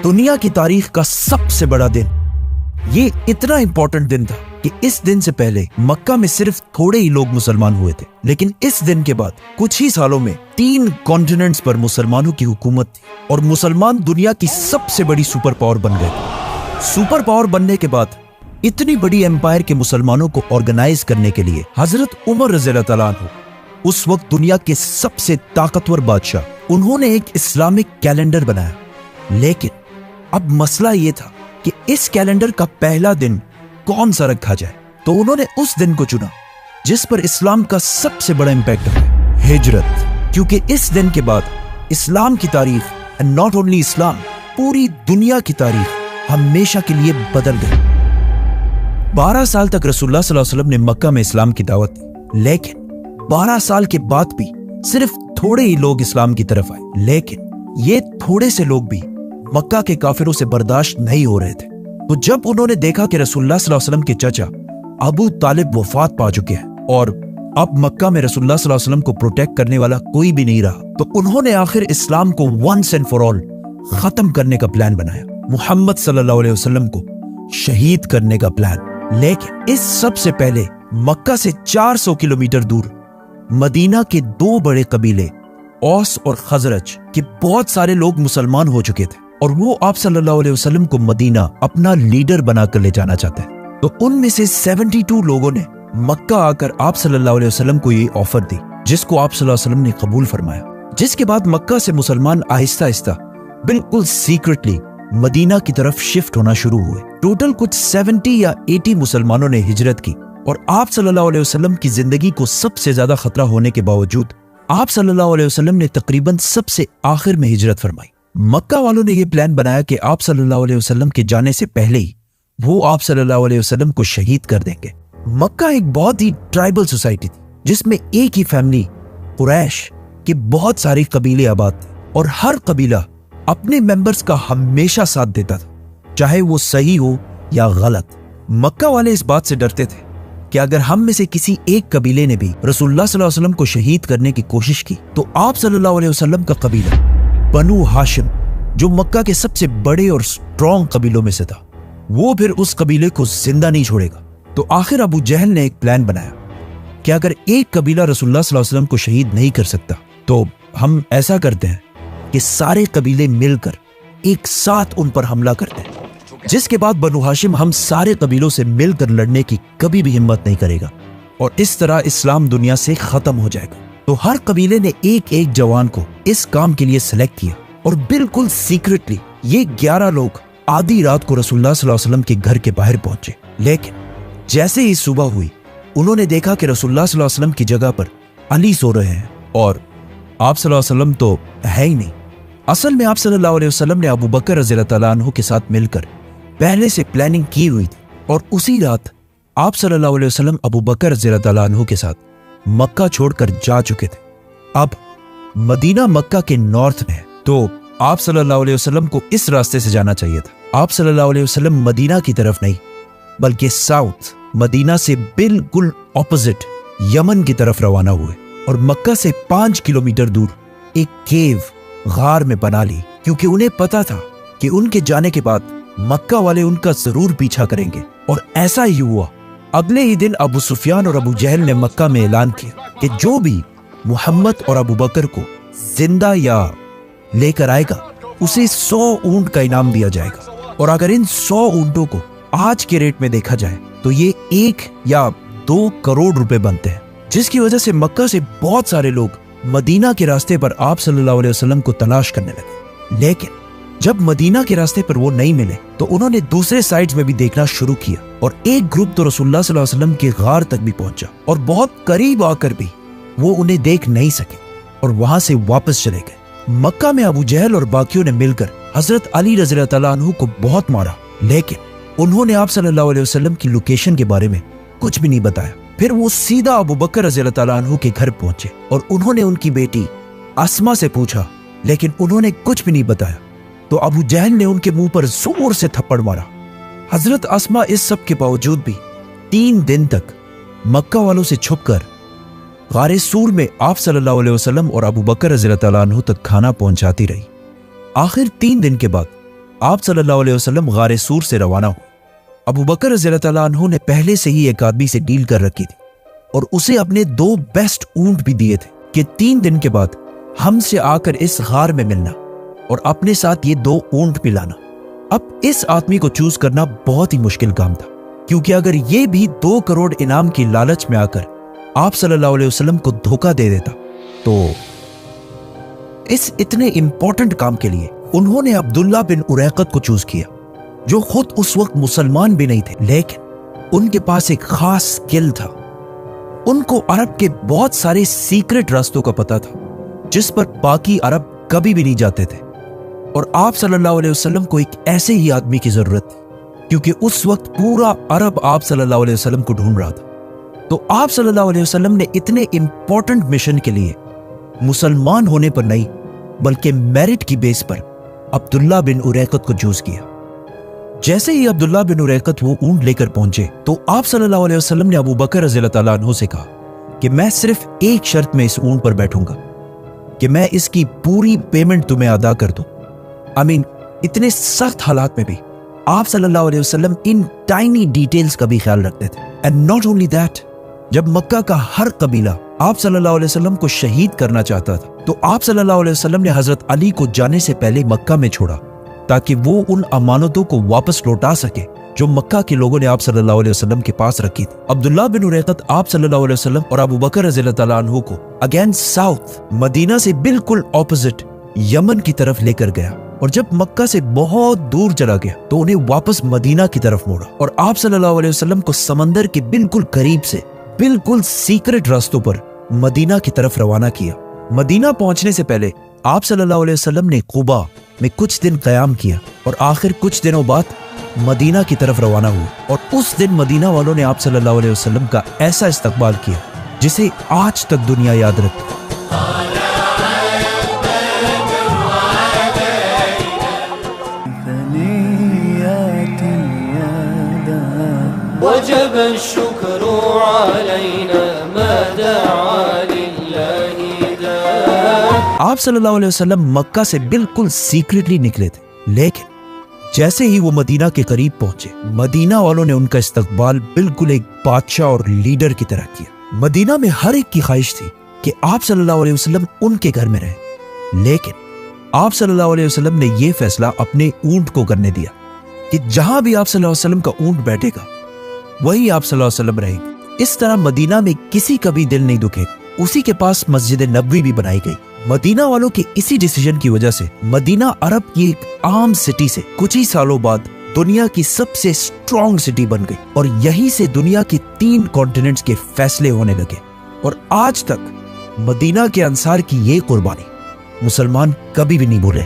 दुनिया की तारीख का सबसे बड़ा दिन। ये इतना इंपॉर्टेंट दिन था कि इस दिन से पहले मक्का में सिर्फ थोड़े ही लोग मुसलमान हुए थे, लेकिन इस दिन के बाद कुछ ही सालों में 3 कॉन्टिनेंट्स पर मुसलमानों की हुकूमत थी और मुसलमान दुनिया की सबसे बड़ी सुपर पावर बन गए थे। सुपर पावर बनने के बाद इतनी बड़ी एम्पायर के मुसलमानों को ऑर्गेनाइज करने के लिए हजरत उमर रज़ियल्लाहु ताला अन्हु, उस वक्त दुनिया के सबसे ताकतवर बादशाह, उन्होंने एक इस्लामिक कैलेंडर बनाया। लेकिन अब मसला ये था कि इस कैलेंडर का पहला दिन कौन सा रखा जाए, तो उन्होंने उस दिन को चुना जिस पर इस्लाम का सबसे बड़ा इंपैक्ट है, हिजरत। क्योंकि इस दिन के बाद इस्लाम की तारीख, एंड नॉट ओनली इस्लाम, पूरी दुनिया की तारीख हमेशा के लिए बदल गई। 12 साल तक रसूलुल्लाह सल्लल्लाहु अलैहि वसल्लम ने मक्का में इस्लाम की दावत दी, लेकिन 12 साल के बाद भी सिर्फ थोड़े ही लोग इस्लाम की तरफ आए। लेकिन ये थोड़े से लोग भी मक्का के काफिरों से बर्दाश्त नहीं हो रहे थे। तो जब उन्होंने देखा कि रसूलुल्लाह सल्लल्लाहु अलैहि वसल्लम के चाचा अबू तालिब वफात पा चुके हैं और अब मक्का में रसूलुल्लाह सल्लल्लाहु अलैहि वसल्लम को प्रोटेक्ट करने वाला कोई भी नहीं रहा, तो उन्होंने आखिर इस्लाम को वंस एंड फॉर ऑल खत्म करने का प्लान बनाया, मुहम्मद सल्लल्लाहु अलैहि वसल्लम को शहीद करने का प्लान। लेकिन इस सबसे पहले मक्का से 400 किलोमीटर दूर मदीना के 2 बड़े कबीले औस और खजरज के बहुत सारे लोग मुसलमान हो चुके थे और वो आप सल्लल्लाहु अलैहि वसल्लम को मदीना अपना लीडर बनाकर ले जाना चाहते हैं। तो उनमें से 72 लोगों ने मक्का आकर आप सल्लल्लाहु अलैहि वसल्लम को ये ऑफर दी, जिसको आप सल्लल्लाहु अलैहि वसल्लम ने कबूल फरमाया। जिसके बाद मक्का से मुसलमान आहिस्ता आहिस्ता बिल्कुल सीक्रेटली मदीना की तरफ शिफ्ट होना शुरू हुए। टोटल कुछ 70 या 80 मुसलमानों ने हिजरत की और आप सल्लल्लाहु अलैहि वसल्लम की जिंदगी को सबसे ज्यादा खतरा होने के बावजूद आप सल्लल्लाहु अलैहि वसल्लम ने तकरीबन सबसे आखिर में हिजरत फरमाई। मक्का वालों ने यह प्लान बनाया कि आप सल्लल्लाहु अलैहि वसल्लम के जाने से पहले ही वो आप सल्लल्लाहु अलैहि वसल्लम को शहीद कर देंगे। मक्का एक बहुत ही ट्राइबल सोसाइटी थी जिसमें एक ही फैमिली कुरैश के बहुत सारे कबीले आबाद थे और हर कबीला अपने मेंबर्स का हमेशा साथ देता था, चाहे वो सही हो या गलत। मक्का वाले इस बात से डरते थे कि अगर हम में से किसी एक कबीले ने भी रसूलुल्लाह सल्लल्लाहु अलैहि वसल्लम को शहीद करने की कोशिश की तो आप सल्लल्लाहु अलैहि वसल्लम का कबीला बनु हाशिम, जो मक्का के सबसे बड़े और स्ट्रॉन्ग कबीलों में से था, वो फिर उस कबीले को जिंदा नहीं छोड़ेगा। तो आखिर अबू जहल ने एक प्लान बनाया कि अगर एक कबीला रसूलुल्लाह सल्लल्लाहु अलैहि वसल्लम को शहीद नहीं कर सकता तो हम ऐसा करते हैं कि सारे कबीले मिलकर एक साथ उन पर हमला करते हैं, जिसके बाद बनु हाशिम हम सारे कबीलों से मिलकर लड़ने की कभी भी हिम्मत नहीं करेगा और इस तरह इस्लाम दुनिया से खत्म हो जाएगा। तो हर कबीले ने एक एक जवान को इस काम के लिए सिलेक्ट किया और बिल्कुल सीक्रेटली ये 11 लोग आधी रात को रसूलुल्लाह सल्लल्लाहु अलैहि वसल्लम के घर के बाहर पहुंचे। लेकिन जैसे ही सुबह हुई उन्होंने देखा कि रसूलुल्लाह सल्लल्लाहु अलैहि वसल्लम की जगह पर अली सो रहे हैं और आप सल्लल्लाहु अलैहि वसल्लम तो है ही नहीं। असल में आप सल्लल्लाहु अलैहि वसल्लम ने अबू बकर रज़ियल्लाहु ताला अन्हु के साथ मिलकर पहले से प्लानिंग की हुई थी और उसी रात आप सल्लल्लाहु अलैहि वसल्लम अबू बकर रज़ियल्लाहु ताला अन्हु के साथ मक्का छोड़कर जा चुके थे। अब मदीना मक्का के नॉर्थ में है, तो आप सल्लल्लाहु अलैहि वसल्लम को इस रास्ते से जाना चाहिए था। आप सल्लल्लाहु अलैहि वसल्लम मदीना की तरफ नहीं बल्कि साउथ मदीना से बिल्कुल ऑपोजिट यमन की तरफ रवाना हुए और मक्का से 5 किलोमीटर दूर एक केव गार में बना ली, क्योंकि उन्हें पता था कि उनके जाने के बाद मक्का वाले उनका जरूर पीछा करेंगे। और ऐसा ही हुआ। अगले ही दिन अबू सुफियान और अबू जहल ने मक्का में ऐलान किया कि जो भी मुहम्मद और अबू बकर को जिंदा या लेकर आएगा उसे 100 ऊंट का इनाम दिया जाएगा और अगर इन 100 ऊंटों को आज के रेट में देखा जाए तो ये 1 या 2 करोड़ रुपए बनते हैं, जिसकी वजह से मक्का से बहुत सारे लोग मदीना के रास्ते पर आप सल्लल्लाहु अलैहि वसल्लम को तलाश करने लगे। लेकिन जब मदीना के रास्ते पर वो नहीं मिले तो उन्होंने दूसरे साइड्स में भी देखना शुरू किया और एक ग्रुप तो रसूलुल्लाह सल्लल्लाहु अलैहि वसल्लम के गार तक भी पहुंचा और बहुत करीब आकर भी वो उन्हें देख नहीं सके और वहां से वापस चले गए। मक्का में अबू जहल और बाकियों ने मिलकर हजरत अली रज़ियल्लाहु ताला अन्हु को बहुत मारा, लेकिन उन्होंने आप सल्लल्लाहु अलैहि वसल्लम की लोकेशन के बारे में कुछ भी नहीं बताया। फिर वो सीधा अबू बकर रज़ियल्लाहु ताला अन्हु के घर पहुंचे और उन्होंने उनकी बेटी अस्मा से पूछा, लेकिन उन्होंने कुछ भी नहीं बताया। तो अबू जहल ने उनके मुंह पर जोर से थप्पड़ मारा। हजरत अस्मा इस सब के बावजूद भी 3 दिन तक मक्का वालों से छुपकर गारे सूर में आप सल्लल्लाहु अलैहि वसल्लम और अबू बकर रज़ियल्लाहु ताला अन्हु तक खाना पहुंचाती रही। आखिर 3 दिन के बाद आप सल्लल्लाहु अलैहि वसल्लम गारे सूर से रवाना हुए। अबू बकर रज़ियल्लाहु तआला अन्हु ने पहले से ही एक आदमी से डील कर रखी थी और उसे अपने 2 बेस्ट ऊंट भी दिए थे कि 3 दिन के बाद हमसे आकर इस गार में मिलना और अपने साथ ये 2 ऊंट भी लाना। अब इस आदमी को चूज करना बहुत ही मुश्किल काम था, क्योंकि अगर ये भी 2 करोड़ इनाम की लालच में आकर आप सल्लल्लाहु अलैहि वसल्लम को धोखा दे देता तो इस इतने इंपॉर्टेंट काम के लिए उन्होंने अब्दुल्ला बिन उरैकत को चूज किया, जो खुद उस वक्त मुसलमान भी नहीं थे, लेकिन उनके पास एक खास स्किल था। उनको अरब के बहुत सारे सीक्रेट रास्तों का पता था जिस पर बाकी अरब कभी भी नहीं जाते थे, और आप सल्लल्लाहु अलैहि वसल्लम को एक ऐसे ही आदमी की जरूरत थी, क्योंकि उस वक्त पूरा अरब आप सल्लल्लाहु अलैहि वसल्लम को ढूंढ रहा था। तो आप सल्लल्लाहु अलैहि वसल्लम ने इतने इंपॉर्टेंट मिशन के लिए मुसलमान होने पर नहीं बल्कि मेरिट की बेस पर अब्दुल्ला बिन उरैकत को चूज किया। जैसे ही अब्दुल्ला बिन उरैकत वो ऊंट लेकर पहुंचे तो आप सल्लल्लाहु अलैहि वसल्लम ने अबू बकर रज़ियल्लाहु तआला अन्हु से कहा कि मैं सिर्फ एक शर्त में इस ऊंट पर बैठूंगा कि मैं इसकी पूरी पेमेंट तुम्हें अदा कर दूं। इतने सख्त हालात में भी आप सल्लल्लाहु अलैहि वसल्लम इन टाइनी डिटेल्स का भी ख्याल रखते थे। एंड नॉट ओनली दैट, जब मक्का का हर कबीला आप सल्लल्लाहु अलैहि वसल्लम को शहीद करना चाहता था तो आप सल्लल्लाहु अलैहि वसल्लम ने हजरत अली को जाने से पहले मक्का में छोड़ा ताकि वो उन अमानतों को वापस लौटा सके जो मक्का के लोगों ने आप सल्लल्लाहु अलैहि वसल्लम के पास रखी थी। अब्दुल्ला बिन उरैकत आप सल्लल्लाहु अलैहि वसल्लम और अबू बकर रज़ियल्लाहु तआला अन्हु को अगेंस्ट साउथ मदीना से बिल्कुल ऑपोजिट यमन की तरफ लेकर गया, और जब मक्का से बहुत दूर चला गया तो उन्हें वापस मदीना की तरफ मोड़ा और आप सल्लल्लाहु अलैहि वसल्लम को समंदर के बिल्कुल करीब से बिल्कुल सीक्रेट रास्तों पर मदीना की तरफ रवाना किया। मदीना पहुंचने से पहले आप सल्लल्लाहु अलैहि वसल्लम ने कुबा में कुछ दिन क़याम किया और आखिर कुछ दिनों बाद मदीना की तरफ रवाना हुए, और उस दिन मदीना वालों ने आप सल्लल्लाहु अलैहि वसल्लम का ऐसा इस्तकबाल किया जिसे आज तक दुनिया याद रखती है। आप सल्लल्लाहु अलैहि वसल्लम मक्का से बिल्कुल सीक्रेटली निकले थे, लेकिन जैसे ही वो मदीना के करीब पहुंचे मदीना वालों ने उनका इस्तकबाल बिल्कुल एक बादशाह और लीडर की तरह किया। मदीना में हर एक की ख्वाहिश थी कि आप सल्लल्लाहु अलैहि वसल्लम उनके घर में रहे, लेकिन आप सल्लल्लाहु अलैहि वसल्लम ने यह फैसला अपने ऊंट को करने दिया कि जहां भी आप सल्लल्लाहु अलैहि वसल्लम का ऊंट बैठेगा वही आप सल्लल्लाहु अलैहि वसल्लम रहेंगे। इस तरह मदीना में किसी का भी दिल नहीं दुखेगा। उसी के पास मस्जिद नबवी भी बनाई गई। मदीना वालों के इसी डिसीजन की वजह से मदीना अरब की एक आम सिटी से कुछ ही सालों बाद दुनिया की सबसे स्ट्रॉन्ग सिटी बन गई, और यहीं से दुनिया के 3 कॉन्टिनेंट्स के फैसले होने लगे। और आज तक मदीना के अंसार की ये कुर्बानी मुसलमान कभी भी नहीं भूले।